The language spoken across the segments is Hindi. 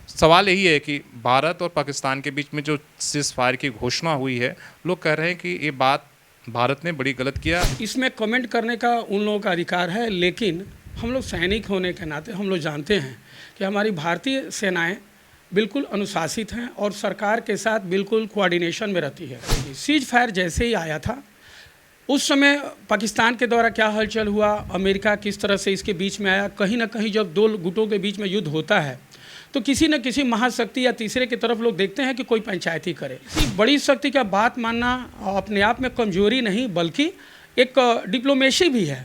सवाल यही है कि भारत और पाकिस्तान के बीच में जो सीज़ फायर की घोषणा हुई है, लोग कह रहे हैं कि ये बात भारत ने बड़ी गलत किया। इसमें कमेंट करने का उन लोगों का अधिकार है, लेकिन हम लोग सैनिक होने के नाते हम लोग जानते हैं कि हमारी भारतीय सेनाएं बिल्कुल अनुशासित हैं और सरकार के साथ बिल्कुल कोऑर्डिनेशन में रहती है। सीज फायर जैसे ही आया था, उस समय पाकिस्तान के द्वारा क्या हलचल हुआ, अमेरिका किस तरह से इसके बीच में आया, कहीं ना कहीं जब दो गुटों के बीच में युद्ध होता है तो किसी न किसी महाशक्ति या तीसरे की तरफ लोग देखते हैं कि कोई पंचायती करे। किसी बड़ी शक्ति का बात मानना अपने आप में कमजोरी नहीं बल्कि एक डिप्लोमेसी भी है।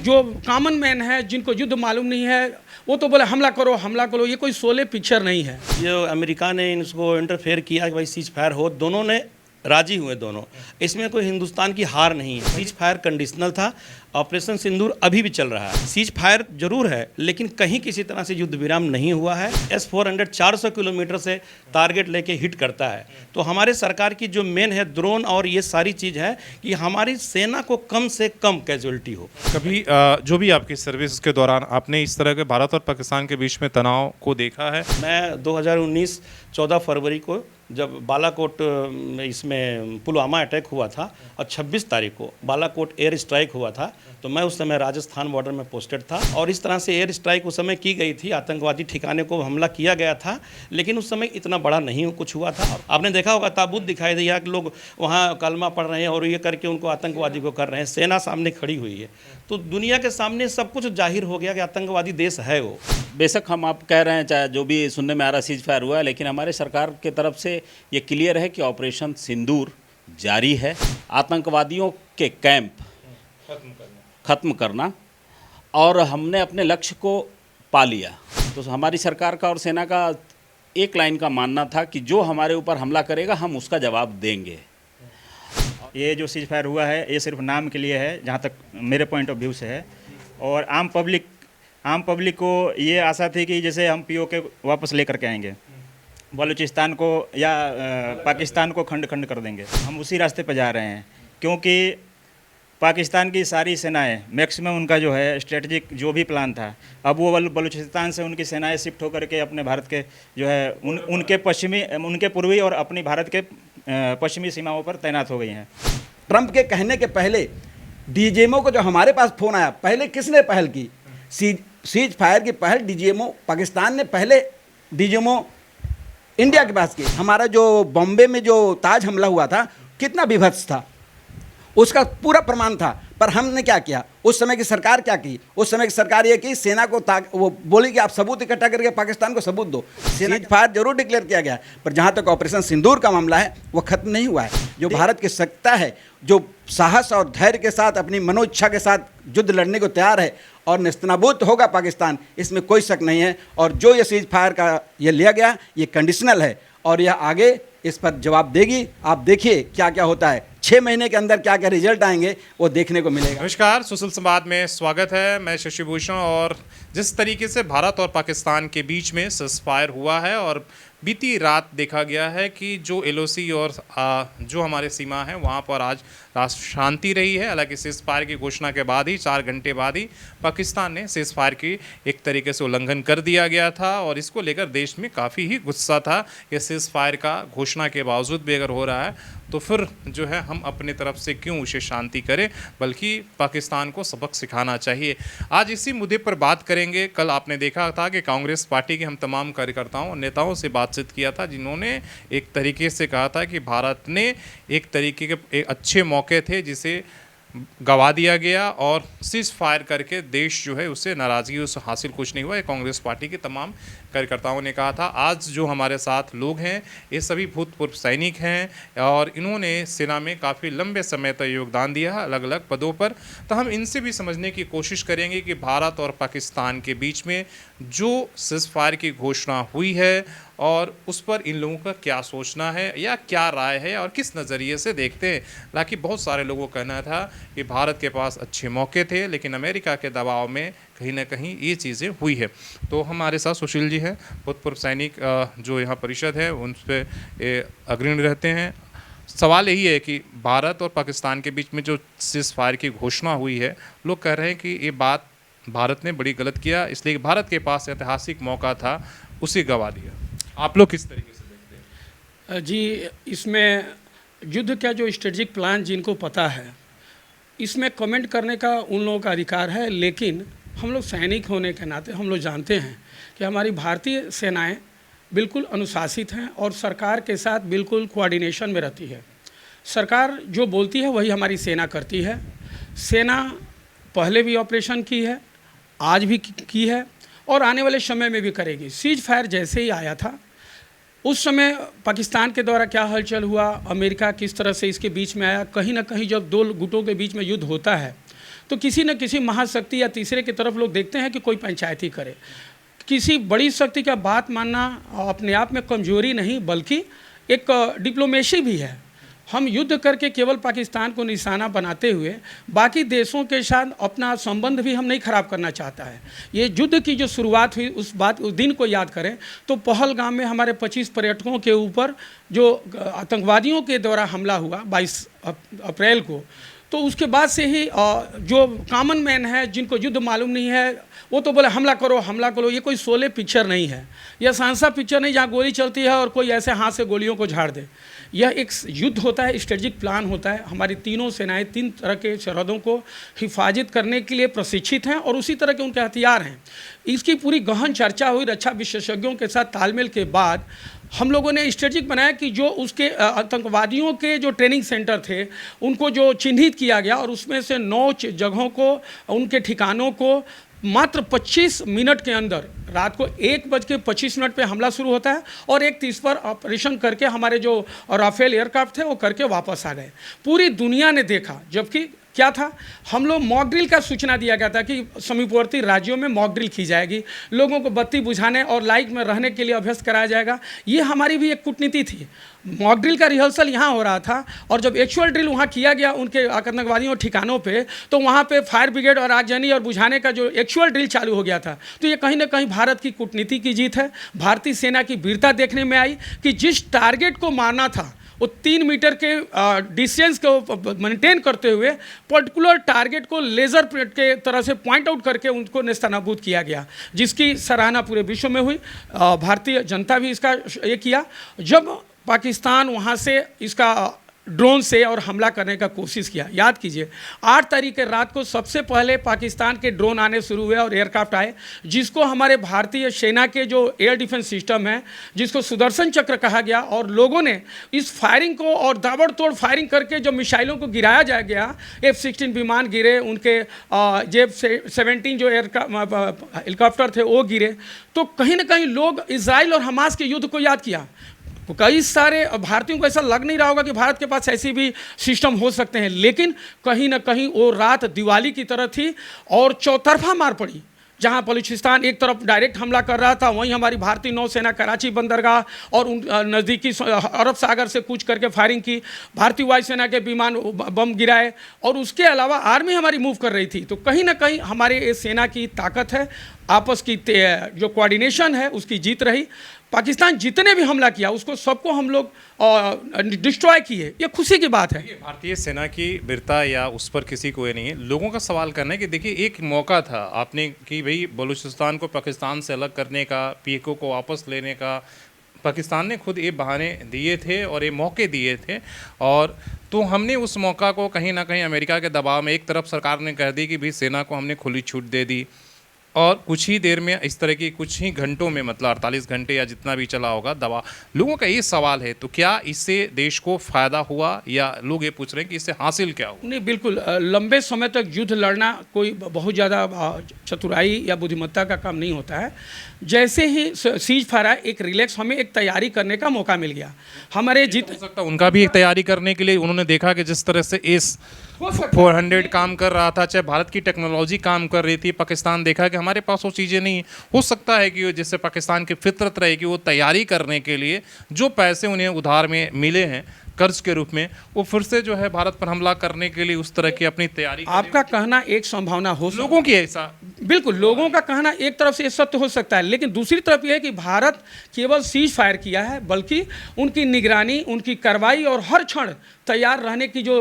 जो कॉमन मैन है, जिनको युद्ध मालूम नहीं है, वो तो बोले हमला करो, ये कोई शोले पिक्चर नहीं है। जो अमेरिका ने इसको इंटरफेयर किया कि भाई सीज फायर हो, दोनों ने राजी हुए दोनों। इसमें कोई हिंदुस्तान की हार नहीं है। सीज फायर कंडीशनल था। ऑपरेशन सिंदूर अभी भी चल रहा है। सीज फायर जरूर है, लेकिन कहीं किसी तरह से युद्ध विराम नहीं हुआ है। S-400 400 किलोमीटर से टारगेट लेके हिट करता है। तो हमारे सरकार की जो मेन है ड्रोन और ये सारी चीज़ है कि हमारी सेना को कम से कम कैजुअलिटी हो। कभी जो भी आपकी सर्विस के दौरान आपने इस तरह के भारत और पाकिस्तान के बीच में तनाव को देखा है? मैं 2019 14 फरवरी को जब बालाकोट इसमें पुलवामा अटैक हुआ था और 26 तारीख को बालाकोट एयर स्ट्राइक हुआ था, तो मैं उस समय राजस्थान बॉर्डर में पोस्टेड था और इस तरह से एयर स्ट्राइक उस समय की गई थी। आतंकवादी ठिकाने को हमला किया गया था, लेकिन उस समय इतना बड़ा नहीं कुछ हुआ था। आपने देखा होगा ताबूत दिखाई दिया कि लोग वहाँ कलमा पढ़ रहे हैं और ये करके उनको आतंकवादी को कर रहे हैं। सेना सामने खड़ी हुई है, तो दुनिया के सामने सब कुछ जाहिर हो गया कि आतंकवादी देश है वो। बेशक हम आप कह रहे हैं, चाहे जो भी सुनने में आ रहा सीज फायर हुआ है, लेकिन हमारे सरकार की तरफ से ये क्लियर है कि ऑपरेशन सिंदूर जारी है। आतंकवादियों के कैंप खत्म करना और हमने अपने लक्ष्य को पा लिया। तो हमारी सरकार का और सेना का एक लाइन का मानना था कि जो हमारे ऊपर हमला करेगा हम उसका जवाब देंगे। ये जो सीज फायर हुआ है ये सिर्फ नाम के लिए है, जहाँ तक मेरे पॉइंट ऑफ व्यू से है। और आम पब्लिक को ये आशा थी कि जैसे हम POK वापस लेकर के आएंगे, बलूचिस्तान को या पाकिस्तान को खंड खंड कर देंगे। हम उसी रास्ते पर जा रहे हैं, क्योंकि पाकिस्तान की सारी सेनाएं मैक्सिमम उनका जो है स्ट्रेटजिक जो भी प्लान था, अब वो बलूचिस्तान से उनकी सेनाएं शिफ्ट होकर के अपने भारत के जो है उनके पूर्वी और अपनी भारत के पश्चिमी सीमाओं पर तैनात हो गई हैं। ट्रंप के कहने के पहले DGMO को जो हमारे पास फ़ोन आया, पहले किसने पहल की? सीज फायर की पहल DGMO पाकिस्तान ने पहले DGMO इंडिया के पास की। हमारा जो बॉम्बे में जो ताज हमला हुआ था कितना विभत्स था, उसका पूरा प्रमाण था। पर हमने क्या किया? उस समय की सरकार क्या की? उस समय की सरकार ये की, सेना को वो बोली कि आप सबूत इकट्ठा करके पाकिस्तान को सबूत दो। सीज फायर जरूर डिक्लेयर किया गया, पर जहाँ तक ऑपरेशन सिंदूर का मामला है वो खत्म नहीं हुआ है। जो भारत की सत्ता है, जो साहस और धैर्य के साथ अपनी मनोइच्छा के साथ युद्ध लड़ने को तैयार है और नेस्तनाबूद होगा पाकिस्तान, इसमें कोई शक नहीं है। और जो ये सीज फायर का ये लिया गया, ये कंडीशनल है और यह आगे इस पर जवाब देगी। आप देखिए क्या क्या होता है, 6 महीने के अंदर क्या क्या रिजल्ट आएंगे वो देखने को मिलेगा। नमस्कार, सुशील संवाद में स्वागत है। मैं शशि भूषण। और जिस तरीके से भारत और पाकिस्तान के बीच में सीज फायर हुआ है और बीती रात देखा गया है कि जो LOC और जो हमारे सीमा है वहाँ पर आज शांति रही है। हालांकि सीज फायर की घोषणा के बाद ही 4 घंटे बाद ही पाकिस्तान ने सीज फायर की एक तरीके से उल्लंघन कर दिया गया था और इसको लेकर देश में काफ़ी ही गुस्सा था कि सीज फायर का घोषणा के बावजूद भी अगर हो रहा है तो फिर जो है हम अपने तरफ से क्यों उसे शांति करें, बल्कि पाकिस्तान को सबक सिखाना चाहिए। आज इसी मुद्दे पर बात करेंगे। कल आपने देखा था कि कांग्रेस पार्टी के हम तमाम कार्यकर्ताओं और नेताओं से बातचीत किया था, जिन्होंने एक तरीके से कहा था कि भारत ने एक तरीके के एक अच्छे मौके थे जिसे गवा दिया गया और सीज फायर करके देश जो है उससे नाराज़गी उससे हासिल कुछ नहीं हुआ। ये कांग्रेस पार्टी के तमाम कार्यकर्ताओं ने कहा था। आज जो हमारे साथ लोग हैं ये सभी भूतपूर्व सैनिक हैं और इन्होंने सेना में काफ़ी लंबे समय तक योगदान दिया है अलग अलग पदों पर। तो हम इनसे भी समझने की कोशिश करेंगे कि भारत और पाकिस्तान के बीच में जो सीज फायर की घोषणा हुई है और उस पर इन लोगों का क्या सोचना है या क्या राय है और किस नज़रिए से देखते हैं। हालांकि बहुत सारे लोगों का कहना था कि भारत के पास अच्छे मौके थे, लेकिन अमेरिका के दबाव में कहीं ना कहीं ये चीज़ें हुई है। तो हमारे साथ सुशील जी हैं, भूतपूर्व सैनिक जो यहाँ परिषद है उन पर अग्रणी रहते हैं। सवाल यही है कि भारत और पाकिस्तान के बीच में जो सीज फायर की घोषणा हुई है, लोग कह रहे हैं कि ये बात भारत ने बड़ी गलत किया, इसलिए भारत के पास ऐतिहासिक मौका था उसे गवा दिया। आप लोग किस तरीके से देखते हैं? जी, इसमें युद्ध का जो स्ट्रेटजिक प्लान जिनको पता है, इसमें कमेंट करने का उन लोगों का अधिकार है, लेकिन हम लोग सैनिक होने के नाते हम लोग जानते हैं कि हमारी भारतीय सेनाएं बिल्कुल अनुशासित हैं और सरकार के साथ बिल्कुल कोऑर्डिनेशन में रहती है। सरकार जो बोलती है वही हमारी सेना करती है। सेना पहले भी ऑपरेशन की है, आज भी की है और आने वाले समय में भी करेगी। सीज फायर जैसे ही आया था, उस समय पाकिस्तान के द्वारा क्या हलचल हुआ, अमेरिका किस तरह से इसके बीच में आया। कहीं ना कहीं जब दो गुटों के बीच में युद्ध होता है तो किसी न किसी महाशक्ति या तीसरे की तरफ लोग देखते हैं कि कोई पंचायती करे। किसी बड़ी शक्ति का बात मानना अपने आप में कमजोरी नहीं बल्कि एक डिप्लोमेसी भी है। हम युद्ध करके केवल पाकिस्तान को निशाना बनाते हुए बाकी देशों के साथ अपना संबंध भी हम नहीं खराब करना चाहता है। ये युद्ध की जो शुरुआत हुई उस दिन को याद करें तो पहलगाम में हमारे 25 पर्यटकों के ऊपर जो आतंकवादियों के द्वारा हमला हुआ 22 अप्रैल को, तो उसके बाद से ही जो कॉमन मैन है जिनको युद्ध मालूम नहीं है वो तो बोले हमला करो। ये कोई शोले पिक्चर नहीं है, यह सांसा पिक्चर नहीं जहाँ गोली चलती है और कोई ऐसे हाथ से गोलियों को झाड़ दे। यह एक युद्ध होता है, स्ट्रेटजिक प्लान होता है। हमारी तीनों सेनाएं 3 तरह के सरहदों को हिफाजत करने के लिए प्रशिक्षित हैं और उसी तरह के उनके हथियार हैं। इसकी पूरी गहन चर्चा हुई रक्षा विशेषज्ञों के साथ तालमेल के बाद हम लोगों ने स्ट्रेटजिक बनाया कि जो उसके आतंकवादियों के जो ट्रेनिंग सेंटर थे उनको जो चिन्हित किया गया और उसमें से 9 जगहों को, उनके ठिकानों को मात्र 25 मिनट के अंदर रात को 1:25 पे हमला शुरू होता है और 1:30 पर ऑपरेशन करके हमारे जो राफेल एयरक्राफ्ट थे वो करके वापस आ गए। पूरी दुनिया ने देखा, जबकि क्या था, हम लोग मॉक ड्रिल का सूचना दिया गया था कि समीपवर्ती राज्यों में मॉक ड्रिल की जाएगी, लोगों को बत्ती बुझाने और लाइट में रहने के लिए अभ्यस्त कराया जाएगा। ये हमारी भी एक कूटनीति थी। मॉक ड्रिल का रिहर्सल यहाँ हो रहा था और जब एक्चुअल ड्रिल वहाँ किया गया उनके आतंकवादियों ठिकानों पे, तो वहाँ पे फायर ब्रिगेड और आगजनी और बुझाने का जो एक्चुअल ड्रिल चालू हो गया था। तो ये कहीं ना कहीं भारत की कूटनीति की जीत है। भारतीय सेना की वीरता देखने में आई कि जिस टारगेट को मारना था वो 3 मीटर के डिस्टेंस को मेंटेन करते हुए पर्टिकुलर टारगेट को लेज़र के तरह से पॉइंट आउट करके उनको नेस्तनाबूद किया गया, जिसकी सराहना पूरे विश्व में हुई। भारतीय जनता भी इसका ये किया। जब पाकिस्तान वहाँ से इसका ड्रोन से और हमला करने का कोशिश किया, याद कीजिए 8 तारीख के रात को सबसे पहले पाकिस्तान के ड्रोन आने शुरू हुए और एयरक्राफ्ट आए, जिसको हमारे भारतीय सेना के जो एयर डिफेंस सिस्टम है जिसको सुदर्शन चक्र कहा गया, और लोगों ने इस फायरिंग को और ताबड़तोड़ फायरिंग करके जो मिसाइलों को गिराया जा गया, F-16 विमान गिरे, उनके J-17 जो हेलीकॉप्टर थे वो गिरे। तो कहीं ना कहीं लोग इजराइल और हमास के युद्ध को याद किया। तो कई सारे भारतीयों को ऐसा लग नहीं रहा होगा कि भारत के पास ऐसी भी सिस्टम हो सकते हैं, लेकिन कहीं ना कहीं वो रात दिवाली की तरह थी और चौतरफा मार पड़ी। जहां बलूचिस्तान एक तरफ डायरेक्ट हमला कर रहा था, वहीं हमारी भारतीय नौसेना कराची बंदरगाह और उन नज़दीकी अरब सागर से कूच करके फायरिंग की, भारतीय वायुसेना के विमान बम गिराए और उसके अलावा आर्मी हमारी मूव कर रही थी। तो कहीं ना कहीं हमारे इस सेना की ताकत है, आपस की जो कोऑर्डिनेशन है उसकी जीत रही। पाकिस्तान जितने भी हमला किया उसको सबको हम लोग डिस्ट्रॉय किए, ये खुशी की बात है। भारतीय सेना की वीरता या उस पर किसी को ये नहीं है। लोगों का सवाल करना है कि देखिए एक मौका था आपने कि भाई बलूचिस्तान को पाकिस्तान से अलग करने का, PKO को वापस लेने का, पाकिस्तान ने खुद ये बहाने दिए थे और ये मौके दिए थे, और तो हमने उस मौका को कहीं ना कहीं अमेरिका के दबाव में, एक तरफ सरकार ने कह दी कि भाई सेना को हमने खुली छूट दे दी और कुछ ही देर में इस तरह की कुछ ही घंटों में, मतलब 48 घंटे या जितना भी चला होगा दवा। लोगों का ये सवाल है, तो क्या इससे देश को फ़ायदा हुआ या लोग ये पूछ रहे हैं कि इससे हासिल क्या हुआ? नहीं, बिल्कुल लंबे समय तक युद्ध लड़ना कोई बहुत ज़्यादा चतुराई या बुद्धिमत्ता का काम नहीं होता है। जैसे ही सीज फायर एक रिलैक्स, हमें एक तैयारी करने का मौका मिल गया। हमारे हो सकता है उनका भी एक तैयारी करने के लिए उन्होंने देखा कि जिस तरह से इस 400 काम कर रहा था, चाहे भारत की टेक्नोलॉजी काम कर रही थी, पाकिस्तान देखा कि हमारे पास वो चीज़ें नहीं। हो सकता है कि जिससे पाकिस्तान की फितरत रहे कि वो तैयारी करने के लिए जो पैसे उन्हें उधार में मिले हैं कर्ज के रूप में, वो फिर से जो है भारत पर हमला करने के लिए उस तरह की अपनी तैयारी आपका कहना एक संभावना हो सकती लोगों की ऐसा बिल्कुल, लोगों का कहना एक तरफ से ये सत्य हो सकता है, लेकिन दूसरी तरफ यह है कि भारत केवल सीज फायर किया है, बल्कि उनकी निगरानी, उनकी कार्रवाई और हर क्षण तैयार रहने की जो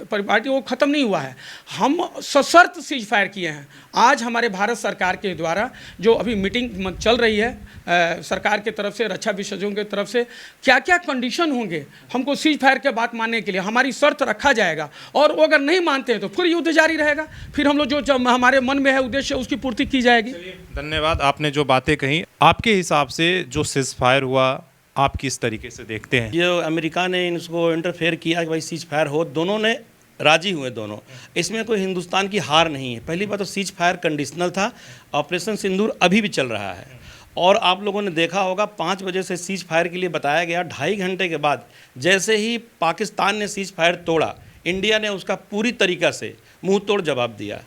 परिपाटी वो ख़त्म नहीं हुआ है। हम सशर्त सीज फायर किए हैं। आज हमारे भारत सरकार के द्वारा जो अभी मीटिंग चल रही है सरकार की तरफ से, रक्षा विशेषज्ञों की तरफ से, क्या क्या कंडीशन होंगे हमको सीज फायर के बात मानने के लिए, हमारी शर्त रखा जाएगा, और वो अगर नहीं मानते हैं तो फिर युद्ध जारी रहेगा। फिर हम लोग जो हमारे मन में है उद्देश्य उसकी पूर्ति की जाएगी। धन्यवाद। आपने जो बातें कही, आपके हिसाब से जो सीज फायर हुआ आप किस तरीके से देखते हैं? जो अमेरिका ने इसको इंटरफेयर किया कि भाई सीज फायर हो, दोनों ने राजी हुए दोनों। इसमें कोई हिंदुस्तान की हार नहीं है। पहली बात तो सीज फायर कंडीशनल था, ऑपरेशन सिंदूर अभी भी चल रहा है। और आप लोगों ने देखा होगा 5 बजे से सीज फायर के लिए बताया गया, 2.5 घंटे के बाद जैसे ही पाकिस्तान ने सीज फायर तोड़ा, इंडिया ने उसका पूरी तरीक़ा से मुंह तोड़ जवाब दिया।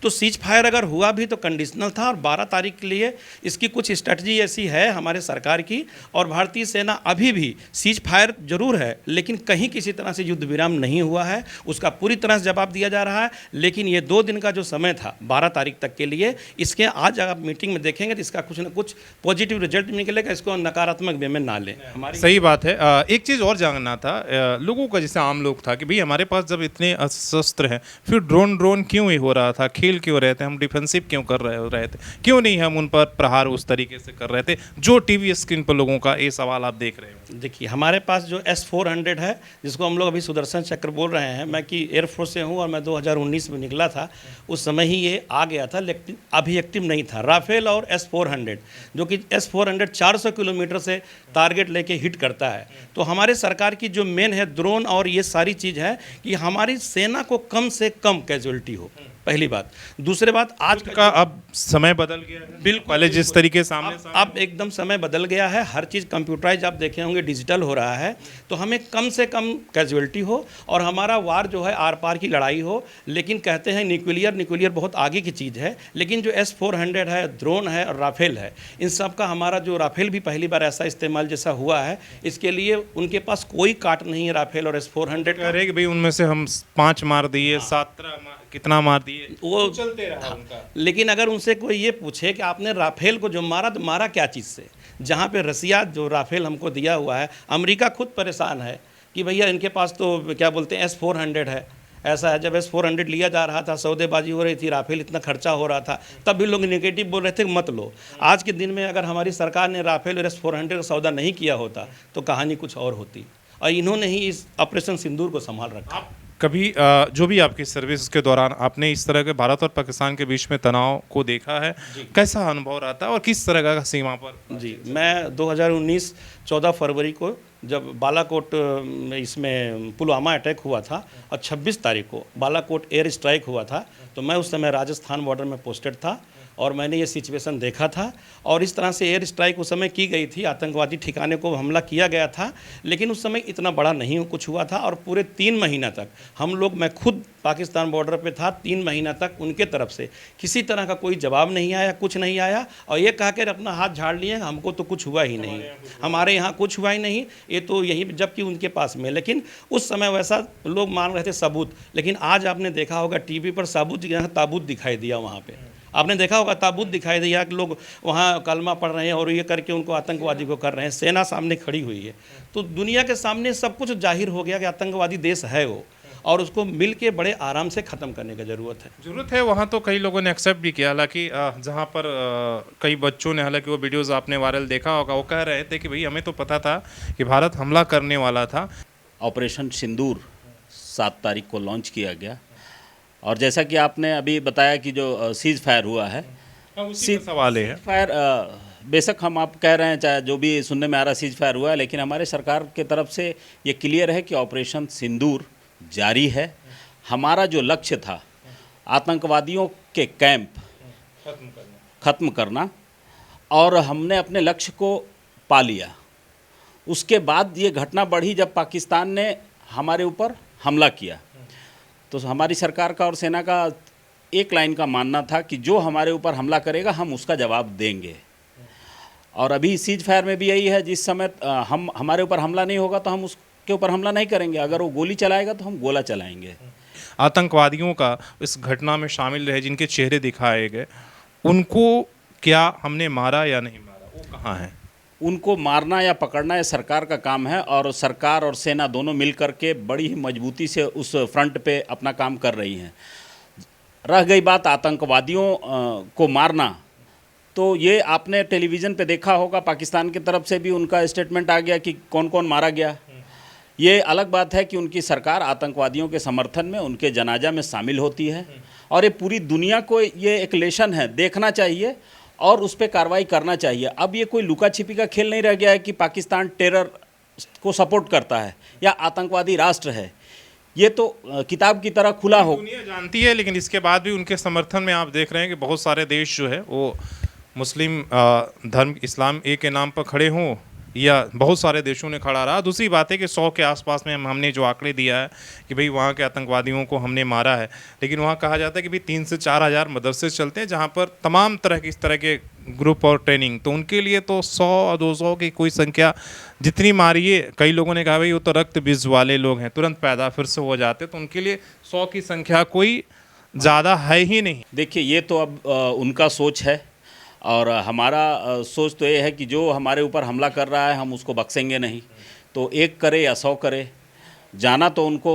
तो सीज फायर अगर हुआ भी तो कंडीशनल था, और 12 तारीख के लिए इसकी कुछ स्ट्रेटजी ऐसी है हमारे सरकार की, और भारतीय सेना अभी भी सीज फायर जरूर है लेकिन कहीं किसी तरह से युद्ध विराम नहीं हुआ है, उसका पूरी तरह से जवाब दिया जा रहा है। लेकिन ये 2 दिन का जो समय था 12 तारीख तक के लिए, इसके आज अगर आप मीटिंग में देखेंगे तो इसका कुछ ना कुछ पॉजिटिव रिजल्ट निकलेगा, इसको नकारात्मक वे में ना लें। हमारी सही बात है। एक चीज़ और जानना था लोगों का, जैसे आम लोग था कि भाई हमारे पास जब इतने शस्त्र हैं फिर ड्रोन क्यों ही हो रहा था, खेल क्यों रहे थे, हम डिफेंसिव क्यों कर रहे थे, क्यों नहीं हम उन पर प्रहार उस तरीके से कर रहे थे जो टीवी स्क्रीन पर लोगों का ये सवाल आप देख रहे हो? देखिए, हमारे पास जो S-400 है, जिसको हम लोग अभी सुदर्शन चक्र बोल रहे हैं, मैं कि एयरफोर्स से हूँ और मैं 2019 में निकला था, उस समय ही ये आ गया था, लेकिन अभी एक्टिव नहीं था। राफेल और S-400, जो कि S-400 400 किलोमीटर से टारगेट लेके हिट करता है। तो हमारे सरकार की जो मेन है ड्रोन और ये सारी चीज़ है कि हमारी सेना को कम से कम कैजुअलिटी हो, पहली बात। दूसरी बात, आज का अब समय बदल गया है। बिल्कुल, पहले जिस तरीके सामने अब एकदम समय बदल गया है, हर चीज़ कंप्यूटराइज आप देखे होंगे, डिजिटल हो रहा है। तो हमें कम से कम कैजुअलिटी हो और हमारा वार जो है आर पार की लड़ाई हो। लेकिन कहते हैं न्यूक्लियर बहुत आगे की चीज़ है, लेकिन जो S-400 है, ड्रोन है और राफेल है, इन सब का हमारा जो राफेल भी पहली बार ऐसा इस्तेमाल जैसा हुआ है, इसके लिए उनके पास कोई काट नहीं है राफेल और S-400 कह रहे कि भाई उनमें से हम 5 मार दिए, 17 कितना मार दिए, वो चलते रहा उनका। लेकिन अगर उनसे कोई ये पूछे कि आपने राफेल को जो मारा तो मारा क्या चीज़ से, जहाँ पे रसिया जो राफेल हमको दिया हुआ है, अमेरिका खुद परेशान है कि भैया इनके पास तो क्या बोलते हैं S-400 है। ऐसा है, जब S-400 लिया जा रहा था, सौदेबाजी हो रही थी, राफेल इतना खर्चा हो रहा था, तब भी लोग नेगेटिव बोल रहे थे कि मत लो। आज के दिन में अगर हमारी सरकार ने राफेल और S-400 का सौदा नहीं किया होता तो कहानी कुछ और होती, और इन्होंने ही इस ऑपरेशन सिंदूर को संभाल रखा। कभी जो भी आपकी सर्विस के दौरान आपने इस तरह के भारत और पाकिस्तान के बीच में तनाव को देखा है, कैसा अनुभव रहता है और किस तरह का सीमा पर? जी, मैं 2019 14 फरवरी को जब बालाकोट इसमें पुलवामा अटैक हुआ था और 26 तारीख को बालाकोट एयर स्ट्राइक हुआ था, तो मैं उस समय राजस्थान बॉर्डर में पोस्टेड था और मैंने ये सिचुएशन देखा था। और इस तरह से एयर स्ट्राइक उस समय की गई थी, आतंकवादी ठिकाने को हमला किया गया था, लेकिन उस समय इतना बड़ा नहीं कुछ हुआ था। और पूरे 3 महीना तक हम लोग, मैं खुद पाकिस्तान बॉर्डर पे था, 3 महीना तक उनके तरफ से किसी तरह का कोई जवाब नहीं आया, कुछ नहीं आया, और ये कह कर अपना हाथ झाड़ लिए हमको तो कुछ हुआ ही नहीं, हमारे यहाँ कुछ हुआ ही नहीं, ये तो यही, जबकि उनके पास में। लेकिन उस समय वैसा लोग मान रहे थे सबूत, लेकिन आज आपने देखा होगा टीवी पर सबूत, यहाँ ताबूत दिखाई दिया, वहाँ पे आपने देखा होगा ताबूत दिखाई दिया कि लोग वहाँ कलमा पढ़ रहे हैं और ये करके उनको आतंकवादी को कर रहे हैं, सेना सामने खड़ी हुई है। तो दुनिया के सामने सब कुछ जाहिर हो गया कि आतंकवादी देश है वो, और उसको मिल के बड़े आराम से ख़त्म करने की ज़रूरत है। वहाँ तो कई लोगों ने एक्सेप्ट भी किया, हालांकि जहाँ पर कई बच्चों ने, हालांकि वो वीडियोज़ आपने वायरल देखा होगा, वो कह रहे थे कि भाई हमें तो पता था कि भारत हमला करने वाला था। ऑपरेशन सिंदूर 7 तारीख को लॉन्च किया गया, और जैसा कि आपने अभी बताया कि जो सीज फायर हुआ है, सीज सवाल है फायर बेशक हम आप कह रहे हैं, चाहे जो भी सुनने में आ रहा सीज फायर हुआ है, लेकिन हमारे सरकार की तरफ से ये क्लियर है कि ऑपरेशन सिंदूर जारी है। हमारा जो लक्ष्य था आतंकवादियों के कैंप ख़त्म करना, और हमने अपने लक्ष्य को पा लिया। उसके बाद ये घटना बढ़ी जब पाकिस्तान ने हमारे ऊपर हमला किया, तो हमारी सरकार का और सेना का एक लाइन का मानना था कि जो हमारे ऊपर हमला करेगा हम उसका जवाब देंगे। और अभी सीज फायर में भी यही है, जिस समय हमारे ऊपर हमला नहीं होगा तो हम उसके के ऊपर हमला नहीं करेंगे। अगर वो गोली चलाएगा तो हम गोला चलाएंगे। आतंकवादियों का इस घटना में शामिल रहे जिनके चेहरे दिखाए गए, उनको क्या हमने मारा या नहीं मारा, वो कहाँ हैं? उनको मारना या पकड़ना ये सरकार का काम है, और सरकार और सेना दोनों मिलकर के बड़ी ही मजबूती से उस फ्रंट पे अपना काम कर रही हैं। रह गई बात आतंकवादियों को मारना, तो ये आपने टेलीविज़न पे देखा होगा, पाकिस्तान की तरफ से भी उनका स्टेटमेंट आ गया कि कौन कौन मारा गया। ये अलग बात है कि उनकी सरकार आतंकवादियों के समर्थन में उनके जनाजा में शामिल होती है, और ये पूरी दुनिया को ये एक लेसन है, देखना चाहिए और उस पर कार्रवाई करना चाहिए। अब ये कोई लुका छिपी का खेल नहीं रह गया है कि पाकिस्तान टेरर को सपोर्ट करता है या आतंकवादी राष्ट्र है। ये तो किताब की तरह खुला हो, दुनिया जानती है, लेकिन इसके बाद भी उनके समर्थन में आप देख रहे हैं कि बहुत सारे देश जो है वो मुस्लिम धर्म इस्लाम ए के नाम पर खड़े हों, या बहुत सारे देशों ने खड़ा रहा। दूसरी बात है कि 100 के आसपास में हमने जो आंकड़े दिया है कि भाई वहाँ के आतंकवादियों को हमने मारा है, लेकिन वहाँ कहा जाता है कि भाई 3 से 4 हज़ार मदरसे चलते हैं जहाँ पर तमाम तरह की इस तरह के ग्रुप और ट्रेनिंग, तो उनके लिए तो 100 और 200 की कोई संख्या जितनी मारिए। कई लोगों ने कहा भाई वो तो रक्त बीज वाले लोग हैं, तुरंत पैदा फिर से हो जाते, तो उनके लिए 100 की संख्या कोई ज़्यादा है ही नहीं। देखिए ये तो अब उनका सोच है, और हमारा सोच तो ये है कि जो हमारे ऊपर हमला कर रहा है हम उसको बख्शेंगे नहीं। तो 1 करे या 100 करे, जाना तो उनको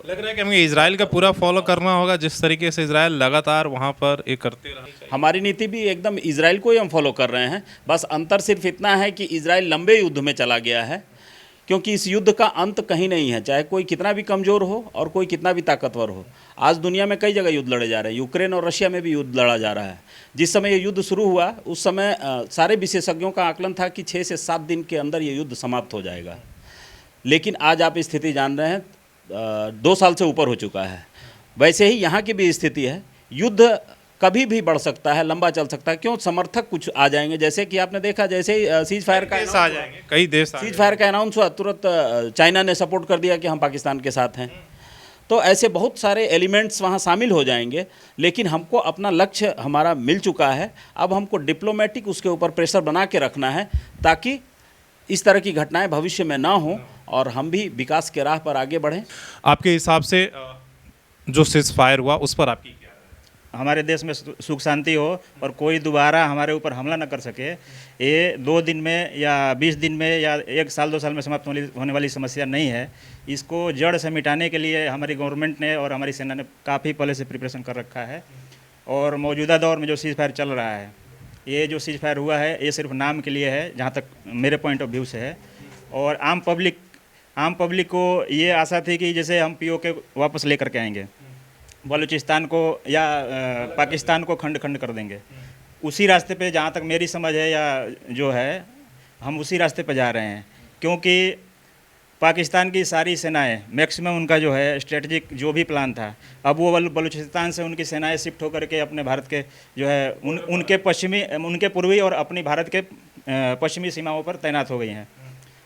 लग रहा है कि हमें इजराइल का पूरा फॉलो करना होगा, जिस तरीके से इजराइल लगातार वहाँ पर ये करते रहा। हमारी नीति भी एकदम इजराइल को ही हम फॉलो कर रहे हैं। बस अंतर सिर्फ इतना है कि इजराइल लंबे युद्ध में चला गया है, क्योंकि इस युद्ध का अंत कहीं नहीं है, चाहे कोई कितना भी कमज़ोर हो और कोई कितना भी ताकतवर हो। आज दुनिया में कई जगह युद्ध लड़े जा रहे हैं, यूक्रेन और रशिया में भी युद्ध लड़ा जा रहा है। जिस समय ये युद्ध शुरू हुआ उस समय सारे विशेषज्ञों का आकलन था कि 6 से 7 दिन के अंदर ये युद्ध समाप्त हो जाएगा, लेकिन आज आप स्थिति जान रहे हैं, 2 साल से ऊपर हो चुका है। वैसे ही यहाँ की भी स्थिति है, युद्ध कभी भी बढ़ सकता है, लंबा चल सकता है। क्यों? समर्थक कुछ आ जाएंगे, जैसे कि आपने देखा, जैसे ही सीज फायर का आ जाएंगे, कई देश सीज फायर का अनाउंस हुआ, तुरंत चाइना ने सपोर्ट कर दिया कि हम पाकिस्तान के साथ हैं। तो ऐसे बहुत सारे एलिमेंट्स वहाँ शामिल हो जाएंगे, लेकिन हमको अपना लक्ष्य हमारा मिल चुका है। अब हमको डिप्लोमेटिक उसके ऊपर प्रेशर बना के रखना है, ताकि इस तरह की घटनाएं भविष्य में ना हो और हम भी विकास के राह पर आगे बढ़ें। आपके हिसाब से जो सीज फायर हुआ उस पर आपकी क्या राय है? हमारे देश में सुख शांति हो और कोई दोबारा हमारे ऊपर हमला न कर सके। ये 2 दिन में या 20 दिन में या 1 साल 2 साल में समाप्त होने वाली समस्या नहीं है। इसको जड़ से मिटाने के लिए हमारी गवर्नमेंट ने और हमारी सेना ने काफ़ी पहले से प्रिपरेशन कर रखा है। और मौजूदा दौर में जो सीज फायर चल रहा है, ये जो सीज फायर हुआ है ये सिर्फ नाम के लिए है, जहाँ तक मेरे पॉइंट ऑफ व्यू से है। और आम पब्लिक को ये आशा थी कि जैसे हम POK वापस लेकर के आएंगे, बलूचिस्तान को या पाकिस्तान को खंड खंड कर देंगे। उसी रास्ते पे जहाँ तक मेरी समझ है या जो है, हम उसी रास्ते पे जा रहे हैं, क्योंकि पाकिस्तान की सारी सेनाएं मैक्सिमम उनका जो है स्ट्रेटजिक जो भी प्लान था, अब वो बलूचिस्तान से उनकी सेनाएं शिफ्ट होकर के अपने भारत के जो है उनके पूर्वी और अपनी भारत के पश्चिमी सीमाओं पर तैनात हो गई हैं।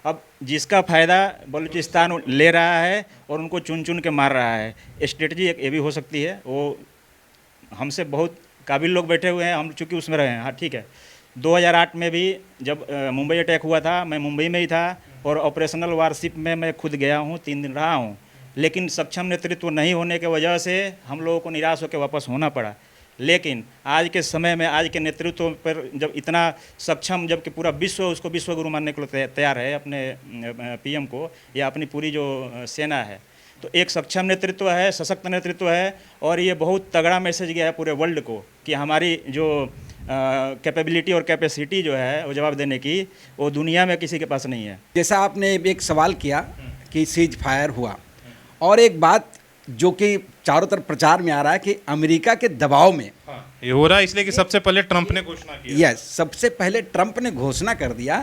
अब जिसका फ़ायदा बलूचिस्तान ले रहा है और उनको चुन चुन के मार रहा है। स्ट्रेटजी एक ये भी हो सकती है, वो हमसे बहुत काबिल लोग बैठे हुए हैं, हम चूँकि उसमें रहे हैं। हाँ ठीक है, 2008 में भी जब मुंबई अटैक हुआ था, मैं मुंबई में ही था और ऑपरेशनल वारशिप में मैं खुद गया हूँ, 3 दिन रहा हूँ, लेकिन सक्षम नेतृत्व नहीं होने के वजह से हम लोगों को निराश होकर वापस होना पड़ा। लेकिन आज के समय में, आज के नेतृत्व पर जब इतना सक्षम, जबकि पूरा विश्व उसको विश्व गुरु मानने के लिए तैयार है, अपने PM को या अपनी पूरी जो सेना है, तो एक सक्षम नेतृत्व है, सशक्त नेतृत्व है। और ये बहुत तगड़ा मैसेज गया है पूरे वर्ल्ड को कि हमारी जो कैपेबिलिटी और कैपेसिटी जो है वो जवाब देने की, वो दुनिया में किसी के पास नहीं है। जैसा आपने एक सवाल किया कि सीज फायर हुआ, और एक बात जो कि चारों तरफ प्रचार में आ रहा है कि अमेरिका के दबाव में ये हो रहा है, इसलिए कि सबसे पहले ट्रंप ने घोषणा की। यस, सबसे पहले ट्रंप ने घोषणा कर दिया,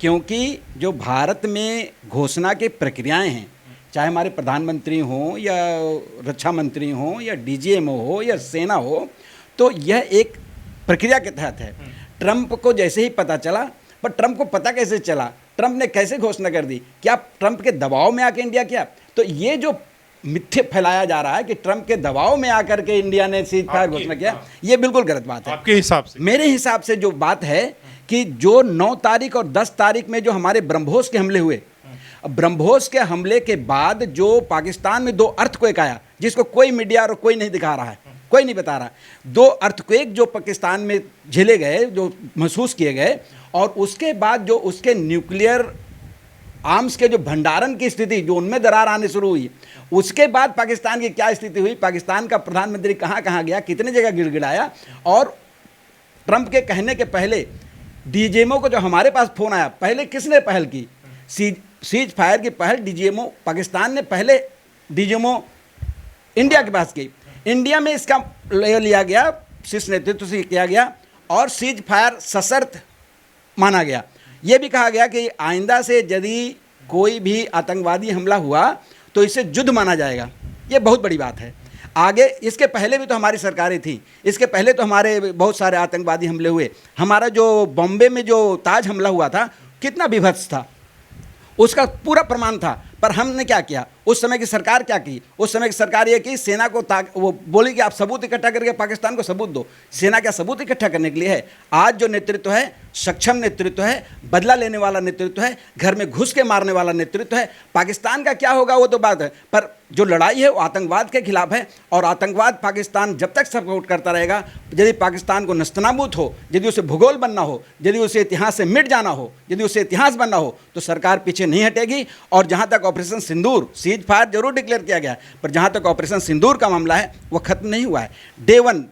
क्योंकि जो भारत में घोषणा की प्रक्रियाएं हैं, चाहे हमारे प्रधानमंत्री हों या रक्षा मंत्री हों या DGMO हो या सेना हो, तो यह एक प्रक्रिया के तहत है। ट्रंप को जैसे ही पता चला, पर ट्रंप को पता कैसे चला, ट्रंप ने कैसे घोषणा कर दी, क्या ट्रंप के दबाव में आके इंडिया किया? तो ये जो मिथ्य फैलाया जा रहा है कि ट्रंप के दबाव में आकर के इंडिया ने सीज फायर घोषणा किया, ये बिल्कुल गलत बात है। आपके हिसाब से? मेरे हिसाब से जो बात है कि जो 9 तारीख और 10 तारीख में जो हमारे ब्रह्मोस के हमले हुए, अब ब्रह्मोस के हमले के बाद जो पाकिस्तान में 2 अर्थक्वेक आया, जिसको कोई मीडिया और कोई नहीं दिखा रहा है, कोई नहीं बता रहा, 2 अर्थक्वेक जो पाकिस्तान में झेले गए, जो महसूस किए गए, और उसके बाद जो उसके न्यूक्लियर आर्म्स के जो भंडारण की स्थिति, जो उनमें दरार आने शुरू हुई, उसके बाद पाकिस्तान की क्या स्थिति हुई, पाकिस्तान का प्रधानमंत्री कहाँ कहाँ गया, कितने जगह गिड़गिड़ाया। और ट्रंप के कहने के पहले डीजीएमओ को जो हमारे पास फ़ोन आया, पहले किसने पहल की? सीज फायर की पहल डीजीएमओ पाकिस्तान ने पहले डीजीएमओ इंडिया के पास की। इंडिया में इसका लिया गया, शीर्ष नेतृत्व से किया गया और सीज फायर सशर्त माना गया। ये भी कहा गया कि आइंदा से यदि कोई भी आतंकवादी हमला हुआ तो इसे युद्ध माना जाएगा। ये बहुत बड़ी बात है। आगे इसके पहले भी तो हमारी सरकारें थी, इसके पहले तो हमारे बहुत सारे आतंकवादी हमले हुए। हमारा जो बॉम्बे में जो ताज हमला हुआ था, कितना विभत्स था, उसका पूरा प्रमाण था। पर हमने क्या किया? उस समय की सरकार क्या की? उस समय की सरकार ये की, सेना को वो बोली कि आप सबूत इकट्ठा करके पाकिस्तान को सबूत दो। सेना क्या सबूत इकट्ठा करने के लिए है? आज जो नेतृत्व है, सक्षम नेतृत्व है, बदला लेने वाला नेतृत्व है, घर में घुस के मारने वाला नेतृत्व है। पाकिस्तान का क्या होगा वो तो बात है, पर जो लड़ाई है वो आतंकवाद के खिलाफ है। और आतंकवाद पाकिस्तान जब तक सपोर्ट करता रहेगा, यदि पाकिस्तान को नस्तनाबूद हो, यदि उसे भूगोल बनना हो, यदि उसे इतिहास से मिट जाना हो, यदि उसे इतिहास बनना हो, तो सरकार पीछे नहीं हटेगी। और जहाँ तक ऑपरेशन सिंदूर, सीज फायर जरूर डिक्लेयर किया गया, पर जहाँ तक ऑपरेशन सिंदूर का मामला है वो खत्म नहीं हुआ है। डे 1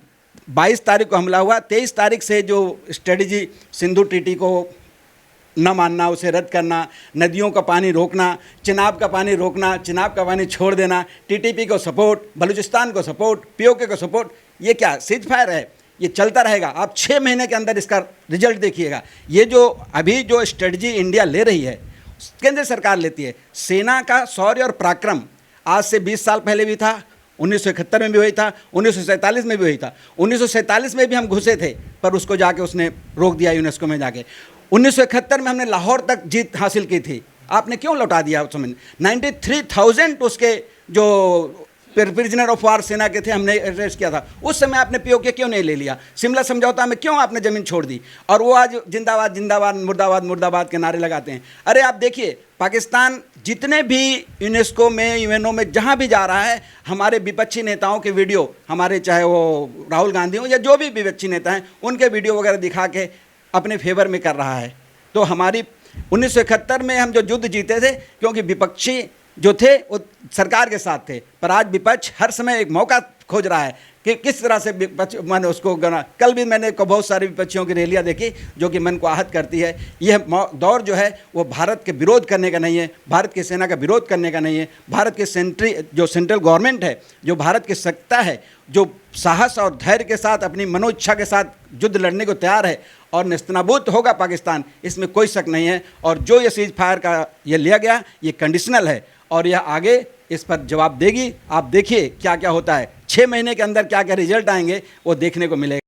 22 तारीख को हमला हुआ, 23 तारीख से जो स्ट्रेटजी सिंदूर ट्रीटी को न मानना, उसे रद्द करना, नदियों का पानी रोकना, चिनाब का पानी रोकना, चिनाब का पानी छोड़ देना, टीटीपी को सपोर्ट, बलूचिस्तान को सपोर्ट, पीओके को सपोर्ट, ये क्या सीज फायर है? ये चलता रहेगा। आप 6 महीने के अंदर इसका रिजल्ट देखिएगा। ये जो अभी जो स्ट्रेटजी इंडिया ले रही है, केंद्र सरकार लेती है। सेना का शौर्य और पराक्रम आज से 20 साल पहले भी था, 1971 में भी हुई था, 1947 में भी हुई था। 1947 में भी हम घुसे थे, पर उसको जाके उसने रोक दिया यूनेस्को में जाके। 1971 में हमने लाहौर तक जीत हासिल की थी, आपने क्यों लौटा दिया उस समय? 93,000 उसके जो प्रिजनर ऑफ वार सेना के थे, हमने अरेस्ट किया था। उस समय आपने पीओके क्यों नहीं ले लिया? शिमला समझौता में क्यों आपने ज़मीन छोड़ दी? और वो आज जिंदाबाद जिंदाबाद, मुर्दाबाद मुर्दाबाद के नारे लगाते हैं। अरे आप देखिए, पाकिस्तान जितने भी यूनेस्को में, यूएनओ में जहाँ भी जा रहा है, हमारे विपक्षी नेताओं के वीडियो, हमारे चाहे वो राहुल गांधी हो या जो भी विपक्षी नेता हैं, उनके वीडियो वगैरह दिखा के अपने फेवर में कर रहा है। तो हमारी 1971 में हम जो युद्ध जीते थे, क्योंकि विपक्षी जो थे वो सरकार के साथ थे, पर आज विपक्ष हर समय एक मौका खोज रहा है कि किस तरह से विपक्ष मैंने उसको गना। कल भी मैंने बहुत सारी विपक्षियों की रैलियां देखी जो कि मन को आहत करती है। यह दौर जो है वो भारत के विरोध करने का नहीं है, भारत की सेना का विरोध करने का नहीं है। भारत के सेंट्रल गवर्नमेंट है, जो भारत की सत्ता है, जो साहस और धैर्य के साथ, अपनी मनोइच्छा के साथ युद्ध लड़ने को तैयार है और नेस्तनाबूद होगा पाकिस्तान, इसमें कोई शक नहीं है। और जो ये सीज फायर का ये लिया गया, ये कंडीशनल है और यह आगे इस पर जवाब देगी। आप देखिए क्या क्या होता है, 6 महीने के अंदर क्या क्या रिजल्ट आएंगे वो देखने को मिलेगा।